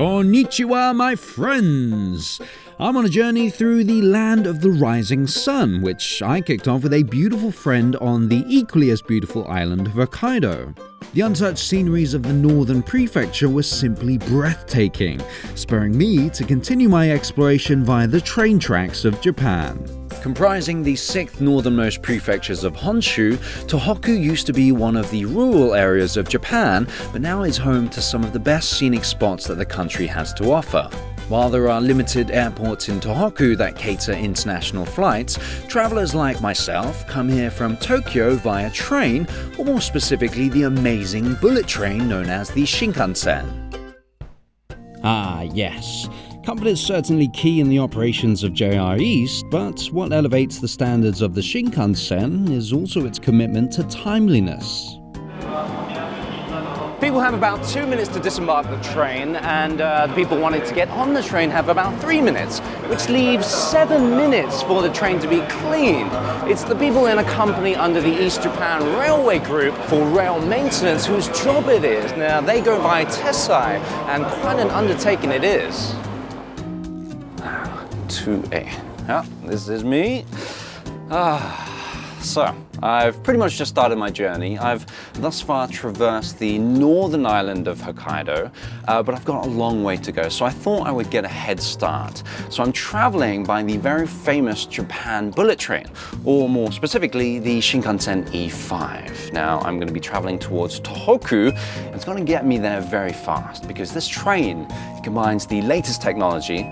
Konnichiwa, my friends! I'm on a journey through the land of the rising sun, which I kicked off with a beautiful friend on the equally as beautiful island of Hokkaido. The untouched sceneries of the northern prefecture were simply breathtaking, spurring me to continue my exploration via the train tracks of Japan. Comprising the 6th northernmost prefectures of Honshu, Tohoku used to be one of the rural areas of Japan, but now is home to some of the best scenic spots that the country has to offer. While there are limited airports in Tohoku that cater international flights, travelers like myself come here from Tokyo via train, or more specifically the amazing bullet train known as the Shinkansen. Ah, yes. Comfort is certainly key in the operations of JR East, but what elevates the standards of the Shinkansen is also its commitment to timeliness. People have about 2 minutes to disembark the train, and the people wanting to get on the train have about 3 minutes, which leaves 7 minutes for the train to be cleaned. It's the people in a company under the East Japan Railway Group for rail maintenance whose job it is. Now, they go by Tessai, and quite an undertaking it is. 2A. Yeah, this is me. So, I've pretty much just started my journey. I've thus far traversed the northern island of Hokkaido, but I've got a long way to go, so I thought I would get a head start. So I'm traveling by the very famous Japan bullet train, or more specifically, the Shinkansen E5. Now, I'm going to be traveling towards Tohoku, and it's going to get me there very fast, because this train combines the latest technology,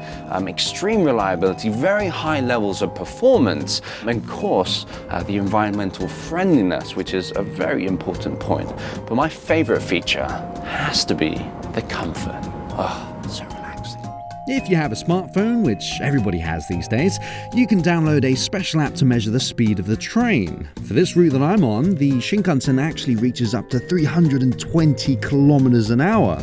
extreme reliability, very high levels of performance, and of course, the environmental friendliness, which is a very important point. But my favorite feature has to be the comfort. Oh, so relaxing. If you have a smartphone, which everybody has these days, you can download a special app to measure the speed of the train. For this route that I'm on, the Shinkansen actually reaches up to 320 kilometers an hour.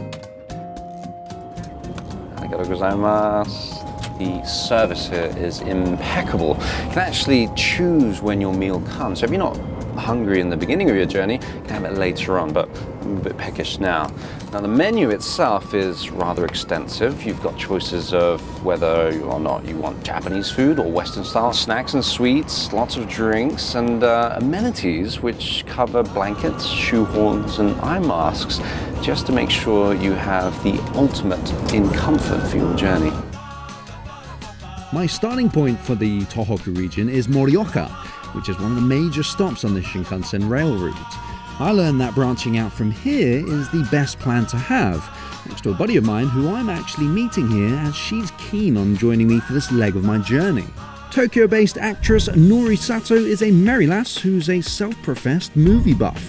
Arigatou gozaimasu. The service here is impeccable. You can actually choose when your meal comes. So if you're not hungry in the beginning of your journey, you can have it later on, but I'm a bit peckish now. Now the menu itself is rather extensive. You've got choices of whether or not you want Japanese food or Western style snacks and sweets, lots of drinks, and amenities which cover blankets, shoehorns, and eye masks, just to make sure you have the ultimate in comfort for your journey. My starting point for the Tohoku region is Morioka, which is one of the major stops on the Shinkansen rail route. I learned that branching out from here is the best plan to have, thanks to a buddy of mine who I'm actually meeting here, as she's keen on joining me for this leg of my journey. Tokyo-based actress Nori Sato is a merry lass who's a self-professed movie buff.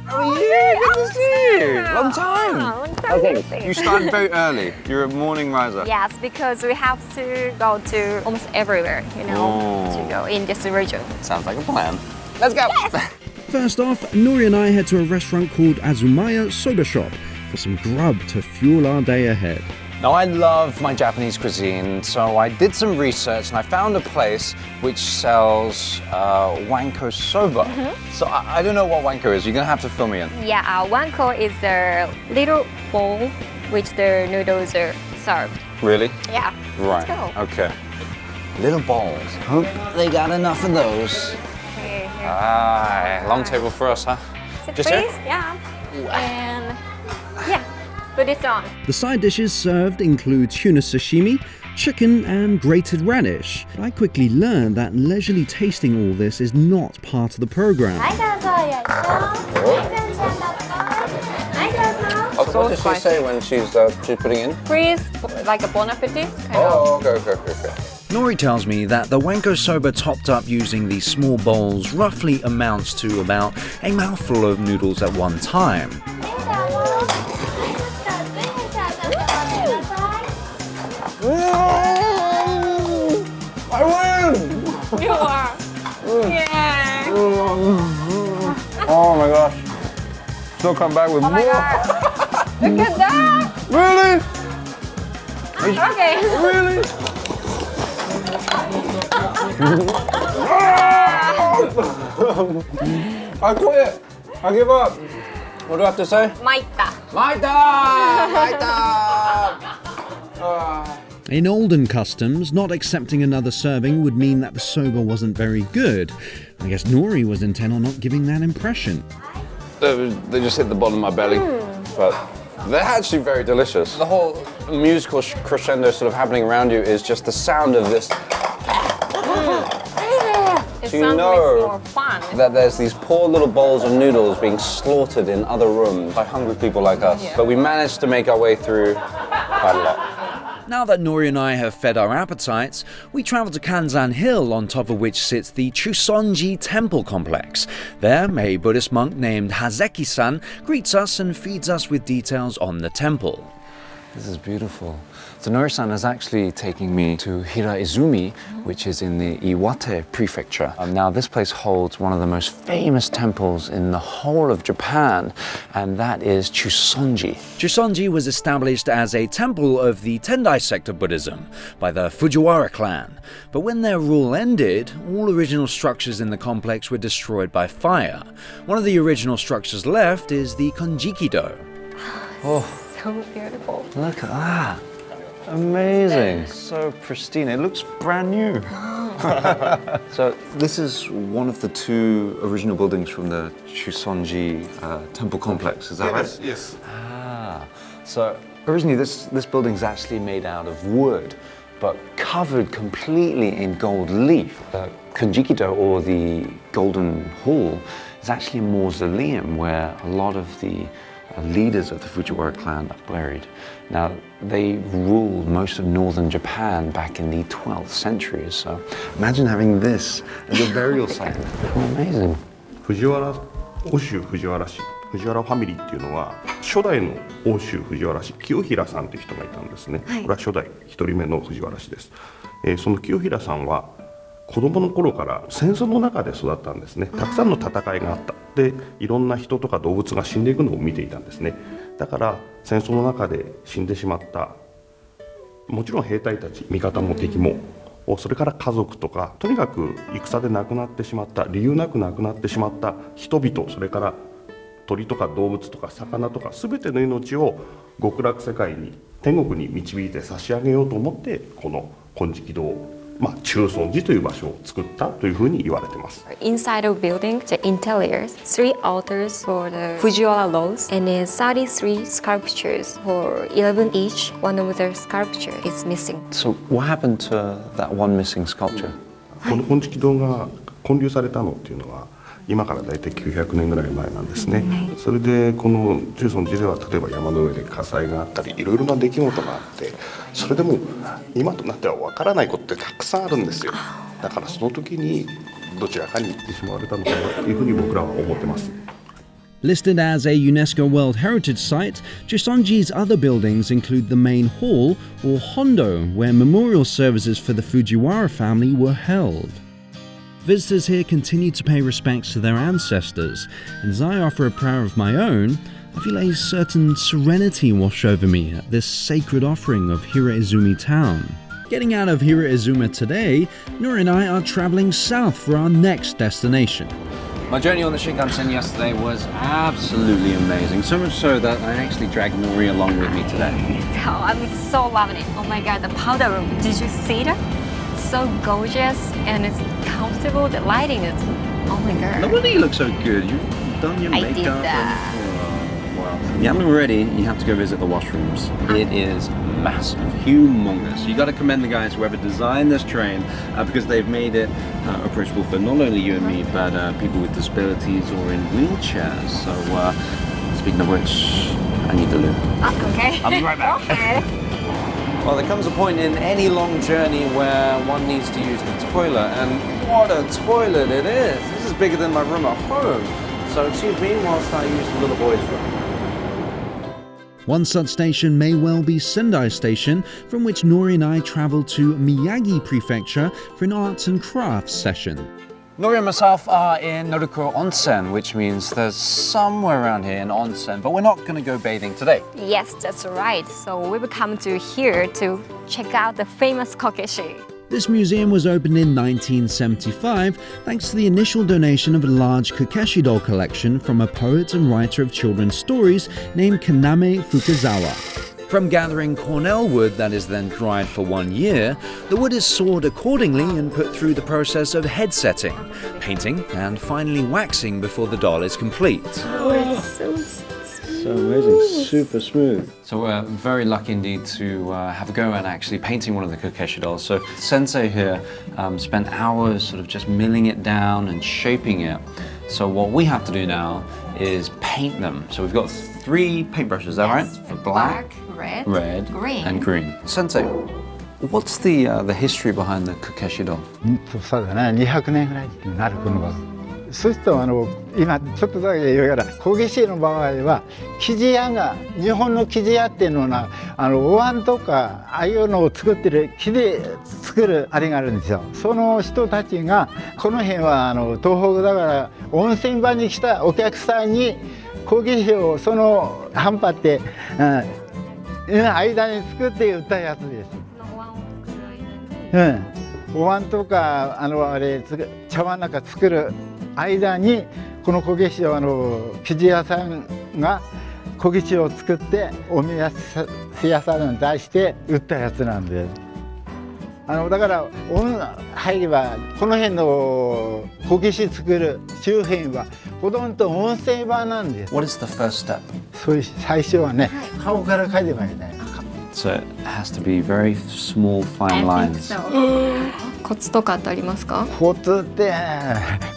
How are you? Good to see you. Long time. Long time. Okay, you started very early. You're a morning riser. Yes, because we have to go to almost everywhere, to go in this region. Sounds like a plan. Let's go. Yes. First off, Nori and I head to a restaurant called Azumaya Soba Shop for some grub to fuel our day ahead. Now, I love my Japanese cuisine, so I did some research and I found a place which sells wanko soba. So I don't know what wanko is. You're going to have to fill me in. Yeah, wanko is the little bowl which the noodles are served. Really? Yeah. Right. Let's go. Okay. Little bowls. Hope they got enough of those. Okay, here. Ah, long table for us, huh? Sit, Just please. here? Yeah. And yeah, put this on. The side dishes served include tuna sashimi, chicken, and grated radish. I quickly learned that leisurely tasting all this is not part of the program. What does she say when she's putting in? Please, like a bon appetit. Okay. Nori tells me that the wanko soba topped up using these small bowls roughly amounts to about a mouthful of noodles at one time. I win! You are. Yeah. Oh my gosh. Still come back with more. God. Look at that. Really? Okay. Really? I quit. I give up. What do I have to say? Maita. Maita! Maita! In olden customs, not accepting another serving would mean that the soba wasn't very good. I guess Nori was intent on not giving that impression. They just hit the bottom of my belly, but they're actually very delicious. The whole musical crescendo sort of happening around you is just the sound of this. It sounds more fun. That there's these poor little bowls of noodles being slaughtered in other rooms by hungry people like us. But we managed to make our way through quite a lot. Now that Nori and I have fed our appetites, we travel to Kanzan Hill, on top of which sits the Chusonji Temple Complex. There, a Buddhist monk named Hazeki-san greets us and feeds us with details on the temple. This is beautiful. So Nori-san is actually taking me to Hiraizumi, which is in the Iwate prefecture. Now this place holds one of the most famous temples in the whole of Japan, and that is Chusonji. Chusonji was established as a temple of the Tendai sect of Buddhism by the Fujiwara clan. But when their rule ended, all original structures in the complex were destroyed by fire. One of the original structures left is the Konjiki-do. Oh, So beautiful. look at that. Amazing. So pristine. It looks brand new. So this is one of the two original buildings from the Chusonji temple complex. Is that right? Yes. Ah. So originally this building's actually made out of wood, but covered completely in gold leaf. The Konjiki-do, or the Golden Hall, is actually a mausoleum where a lot of the leaders of the Fujiwara clan are buried. Now, they ruled most of northern Japan back in the 12th century, so imagine having this as a burial site. Amazing. 藤原奥州藤原氏藤原ファミリーっていうのは初代の奥州藤原氏清平さんという人がいたんですね、これは初代1人目の藤原氏です、その清平さんは子供の頃から戦争の中で育ったんですね。たくさんの戦いがあった。で、いろんな人とか動物が死んでいくのを見ていたんですね。だから戦争の中で死んでしまった、もちろん兵隊たち、味方も敵も、それから家族とか、とにかく戦で亡くなってしまった、理由なく亡くなってしまった人々、それから鳥とか動物とか魚とか全ての命を極楽世界に天国に導いて差し上げようと思って、この金色堂を中尊寺という場所を作ったというふうに言われています。Inside of building, the interiors, 3 altars for the Fujiwara lords, and then 33 sculptures for 11 each. One of the sculpture is missing. So what happened to that one missing sculpture? この金色堂が建立されたのっていうのは今から大体900年ぐらい前なんですね。それでこの中尊寺では例えば山の上で火災があったりいろいろな出来事があって、それでも今となっては分からないことってたくさんあるんですよ。だからその時にどちらかに行ってしまわれたのかなというふうに僕らは思ってます。Listed as a UNESCO World Heritage Site, Chusonji's other buildings include the main hall, or Hondo, where memorial services for the Fujiwara family were held. Visitors here continue to pay respects to their ancestors, and as I offer a prayer of my own, I feel a certain serenity wash over me at this sacred offering of Hiraizumi town. Getting out of Hiraizuma today, Nori and I are travelling south for our next destination. My journey on the Shinkansen yesterday was absolutely amazing, so much so that I actually dragged Nori along with me today. Oh, I'm so loving it. Oh my god, the powder room. Did you see that? So gorgeous and it's comfortable. The lighting is, oh my god. Nobody looks so good. You've done your makeup. I did that. Wow. You haven't already, you have to go visit the washrooms. It is massive, humongous. You got to commend the guys whoever designed this train because they've made it approachable for not only you and me, but people with disabilities or in wheelchairs. So, speaking of which, I need to loo. Okay. I'll be right back. Okay. Well, there comes a point in any long journey where one needs to use the toilet, and what a toilet it is! This is bigger than my room at home. So excuse me whilst I use the little boy's room. One such station may well be Sendai Station, from which Nori and I travelled to Miyagi Prefecture for an arts and crafts session. Nori and myself are in Norikuro Onsen, which means there's somewhere around here an onsen, but we're not going to go bathing today. Yes, that's right. So we've come to here to check out the famous kokeshi. This museum was opened in 1975 thanks to the initial donation of a large Kokeshi doll collection from a poet and writer of children's stories named Kaname Fukazawa. From gathering cornel wood that is then dried for 1 year, the wood is sawed accordingly and put through the process of head setting, painting, and finally waxing before the doll is complete. Oh, it's So amazing, super smooth. So we're very lucky indeed to have a go at actually painting one of the Kokeshi dolls. So Sensei here spent hours sort of just milling it down and shaping it. So what we have to do now is paint them. So we've got 3 paintbrushes, is that right? For black, red, green. and green. Sensei, what's the history behind the Kokeshi doll? そうだね、200年ぐらいになるこのは。そうすると今ちょっとだけ言うから、こけしの場合は生地屋が日本の生地屋っていうのはお椀とかああいうのを作ってる木で作るあれがあるんですよ。その人たちがこの辺は東北だから温泉場に来たお客さんにこけしをその半端って、間に作って売ったやつです。お椀とかあれ茶碗なんか作る間にこのこけしを生地屋さんがこけしを作ってお土産屋さんに出して売ったやつなんで、だから入ればこの辺のこけし作る周辺はほとんど温泉場なんです。 What is the first step? そういう最初はね、顔から描いてまいりたい。 So it has to be very small, fine lines. コツとかってありますか？コツって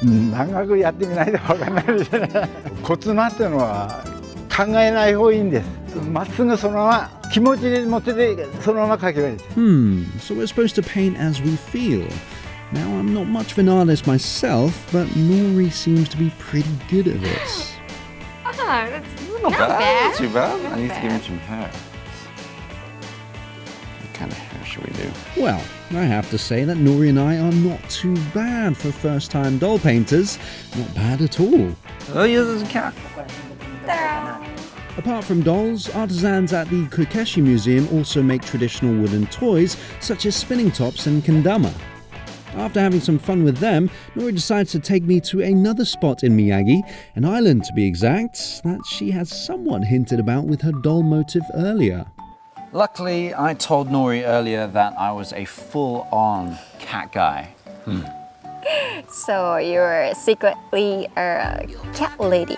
長くやってみないと分からないですね。コツなんていうのは考えない方がいいんです。まっすぐそのまま気持ちで持っててそのまま描けばいいです。So we're supposed to paint as we feel. Now, I'm not much of an artist myself, but Nori seems to be pretty good at this. That's Not bad. Not too bad. I need to give him some hair. What kind of hair should we do? Well, I have to say that Nori and I are not too bad for first-time doll painters. Not bad at all. Oh yeah, there's a cat. Apart from dolls, artisans at the Kokeshi Museum also make traditional wooden toys such as spinning tops and kendama. After having some fun with them, Nori decides to take me to another spot in Miyagi, an island to be exact, that she has somewhat hinted about with her doll motif earlier. Luckily, I told Nori earlier that I was a full-on cat guy. So you're secretly a cat lady.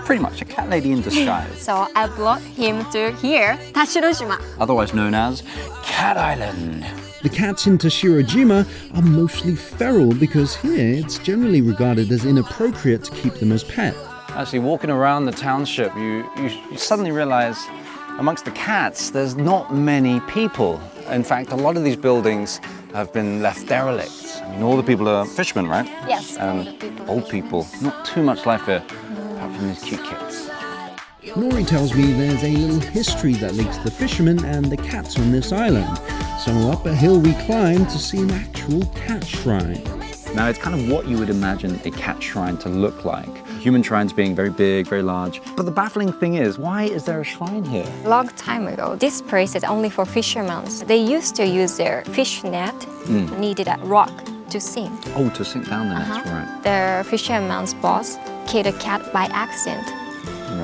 Pretty much a cat lady in disguise. So I brought him to here, Tashirojima. Otherwise known as Cat Island. The cats in Tashirojima are mostly feral because here it's generally regarded as inappropriate to keep them as pets. Actually, walking around the township, you suddenly realize amongst the cats, there's not many people. In fact, a lot of these buildings have been left derelict. I mean, all the people are fishermen, right? Yes, And old people. Not too much life here, apart from these cute kids. Nori tells me there's a little history that links the fishermen and the cats on this island. So up a hill we climb to see an actual cat shrine. Now, it's kind of what you would imagine a cat shrine to look like. Human shrines being very big, very large. But the baffling thing is, why is there a shrine here? A long time ago, this place is only for fishermen. They used to use their fish net, needed a rock to sink. Oh, to sink down the nets, right. The fisherman's boss killed a cat by accident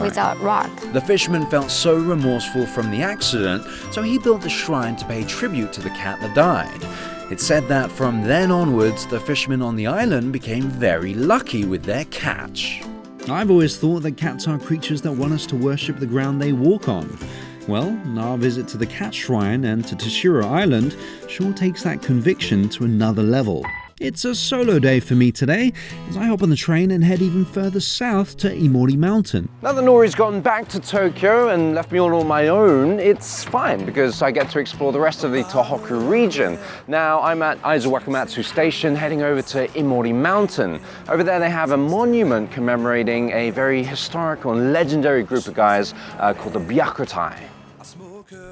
without rock. The fisherman felt so remorseful from the accident, so he built a shrine to pay tribute to the cat that died. It's said that from then onwards, the fishermen on the island became very lucky with their catch. I've always thought that cats are creatures that want us to worship the ground they walk on. Well, our visit to the cat shrine and to Tashiro Island sure takes that conviction to another level. It's a solo day for me today, as I hop on the train and head even further south to Imori Mountain. Now that Nori's gone back to Tokyo and left me all on my own, it's fine because I get to explore the rest of the Tohoku region. Now I'm at Aizu Wakamatsu Station heading over to Imori Mountain. Over there they have a monument commemorating a very historical and legendary group of guys called the Byakutai.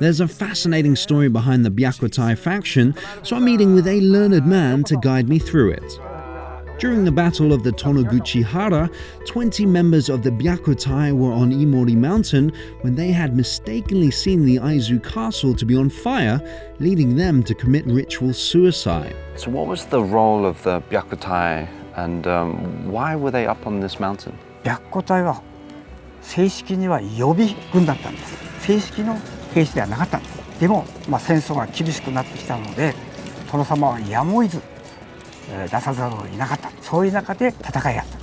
There's a fascinating story behind the Byakutai faction, so I'm meeting with a learned man to guide me through it. During the Battle of the Tonoguchi Hara, 20 members of the Byakutai were on Imori Mountain when they had mistakenly seen the Aizu Castle to be on fire, leading them to commit ritual suicide. So what was the role of the Byakutai and why were they up on this mountain? 白虎隊は正式には予備軍だったんです。正式の兵士ではなかったんです。でも、戦争が厳しくなってきたので、殿様はやむを得ず、出さざるを得なかった。そういう中で戦いがあった。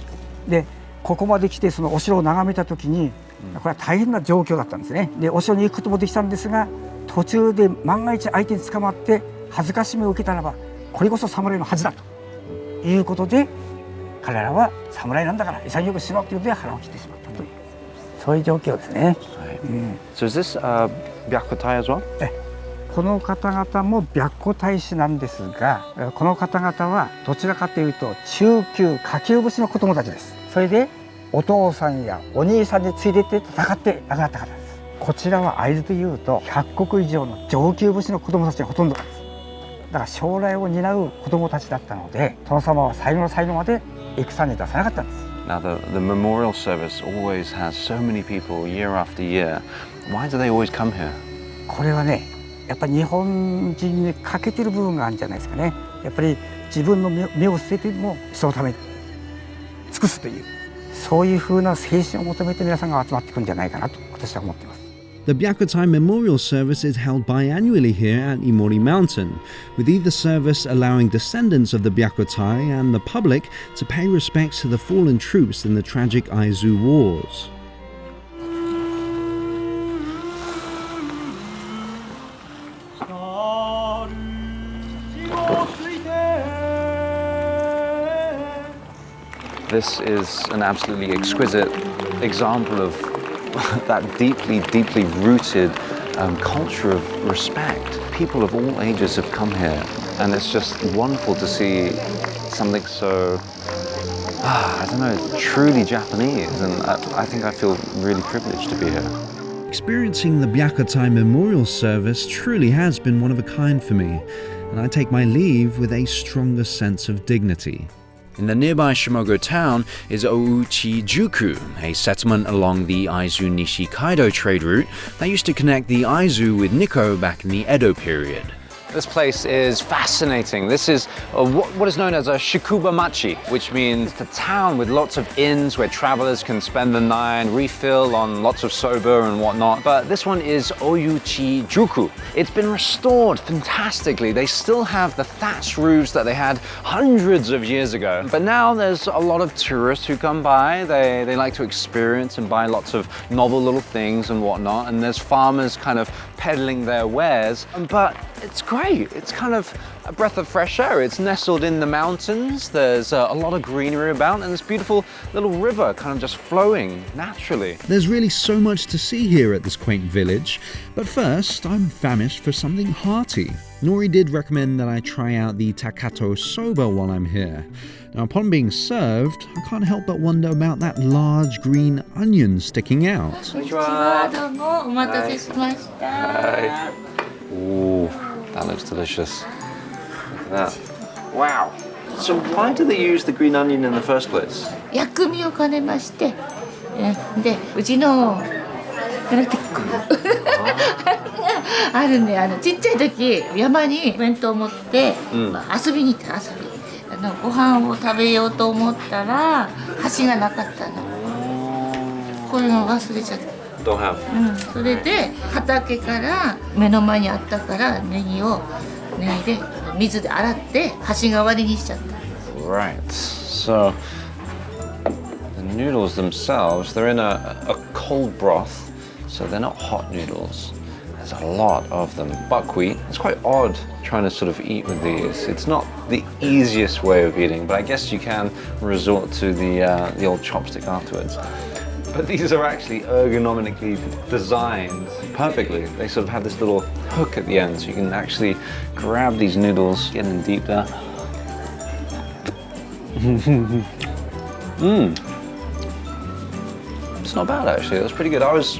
で、ここまで来てそのお城を眺めた時に、これは大変な状況だったんですね。で、お城に行くこともできたんですが、途中で万が一相手に捕まって恥ずかしめを受けたらば、これこそ侍の恥だということで、彼らは侍なんだから潔くしろということで腹を切ってしまったという、そういう状況ですね。So is this Byakutai as well? この方々も白虎大使なんですが、この方々はどちらかというと中級下級武士の子供たちです。それでお父さんやお兄さんについてって戦って亡くなった方です。こちらは会津でいうと100石以上の上級武士の子供たちがほとんどなんです。だから将来を担う子供たちだったので、殿様は最後の最後まで戦に出さなかったんです。Now the memorial service always has so many people year after year. Why do they always come here? これはね、やっぱり日本人に欠けてる部分があるんじゃないですかね。やっぱり自分の目を捨てても人のために尽くすという、そういう風な精神を求めて皆さんが集まってくるんじゃないかなと私は思っています。The Byakutai Memorial Service is held biannually here at Imori Mountain, with either service allowing descendants of the Byakutai and the public to pay respects to the fallen troops in the tragic Aizu Wars. This is an absolutely exquisite example of that deeply, deeply rooted culture of respect. People of all ages have come here, and it's just wonderful to see something so, I don't know, truly Japanese, and I think I feel really privileged to be here. Experiencing the Byakutai Memorial Service truly has been one of a kind for me, and I take my leave with a stronger sense of dignity. In the nearby Shimogo town is Ouchi-juku, a settlement along the Aizu-Nishikaido trade route that used to connect the Aizu with Nikko back in the Edo period. This place is fascinating. This is what is known as a Shikuba Machi, which means the town with lots of inns where travelers can spend the night, refill on lots of soba and whatnot. But this one is Ouchi-juku. It's been restored fantastically. They still have the thatched roofs that they had hundreds of years ago. But now there's a lot of tourists who come by. They like to experience and buy lots of novel little things and whatnot. And there's farmers kind of peddling their wares. But it's great. It's kind of a breath of fresh air. It's nestled in the mountains. There's a lot of greenery about, and this beautiful little river kind of just flowing naturally. There's really so much to see here at this quaint village, but first I'm famished for something hearty. Nori did recommend that I try out the Takato soba while I'm here. Now, upon being served, I can't help but wonder about that large green onion sticking out. Ooh, that looks delicious. Look at that. Wow. So why do they use the green onion in the first place? 薬味を兼ねまして、でうちのあるね、ちっちゃい時山に弁当を持って、遊びに行ったご飯を食べようと思ったら箸がなかったの。これを忘れちゃった。Don't have. それで畑から目の前にあったからネギで水で洗って箸代わりにしちゃった。 Right. So the noodles themselves, they're in a cold broth, so they're not hot noodles. There's a lot of them. Buckwheat. It's quite odd trying to sort of eat with these. It's not the easiest way of eating, but I guess you can resort to the old chopstick afterwards. But these are actually ergonomically designed perfectly. They sort of have this little hook at the end, so you can actually grab these noodles, get in deep there. It's not bad actually. That's pretty good. I was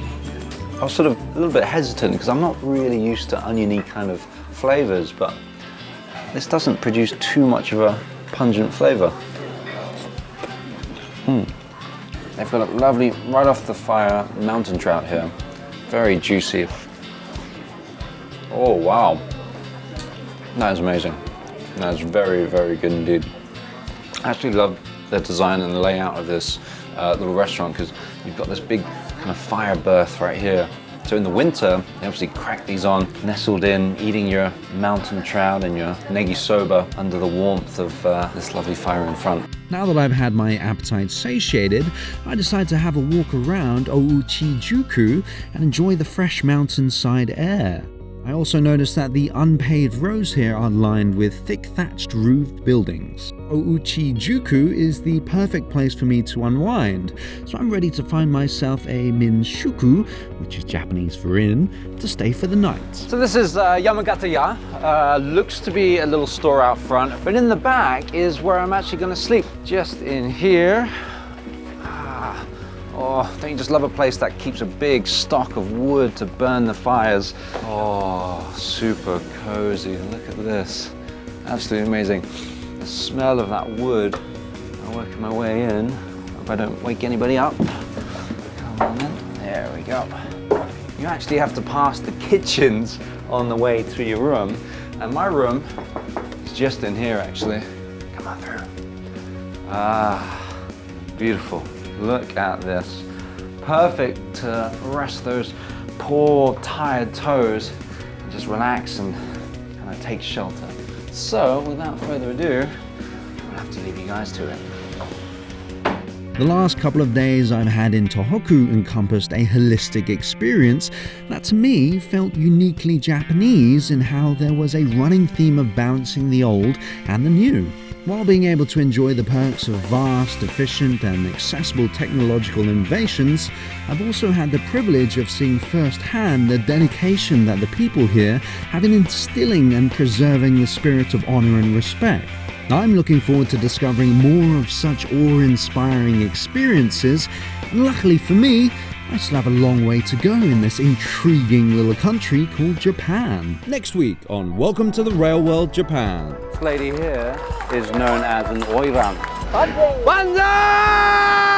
sort of a little bit hesitant because I'm not really used to oniony kind of flavors, but this doesn't produce too much of a pungent flavor. They've got a lovely, right off the fire, mountain trout here. Very juicy. Oh, wow. That is amazing. That is very, very good indeed. I actually love the design and the layout of this little restaurant because you've got this big kind of fire berth right here. So in the winter, they obviously crack these on, nestled in, eating your mountain trout and your negisoba under the warmth of this lovely fire in front. Now that I've had my appetite satiated, I decide to have a walk around Ouchi-juku and enjoy the fresh mountainside air. I also noticed that the unpaved roads here are lined with thick thatched roofed buildings. Ouchi-juku is the perfect place for me to unwind, so I'm ready to find myself a minshuku, which is Japanese for inn, to stay for the night. So this is Yamagata-ya. Looks to be a little store out front, but in the back is where I'm actually going to sleep. Just in here. Oh, don't you just love a place that keeps a big stock of wood to burn the fires? Oh, super cozy. Look at this. Absolutely amazing. The smell of that wood. I'm working my way in. Hope I don't wake anybody up. Come on in. There we go. You actually have to pass the kitchens on the way to your room. And my room is just in here, actually. Come on through. Ah, beautiful. Look at this. Perfect to rest those poor, tired toes and just relax and kind of take shelter. So, without further ado, I'll have to leave you guys to it. The last couple of days I've had in Tohoku encompassed a holistic experience that to me felt uniquely Japanese in how there was a running theme of balancing the old and the new. While being able to enjoy the perks of vast, efficient and accessible technological innovations, I've also had the privilege of seeing firsthand the dedication that the people here have in instilling and preserving the spirit of honor and respect. I'm looking forward to discovering more of such awe-inspiring experiences, and luckily for me, I still have a long way to go in this intriguing little country called Japan. Next week on Welcome to the Railworld Japan. This lady here is known as an oiran. Banzai!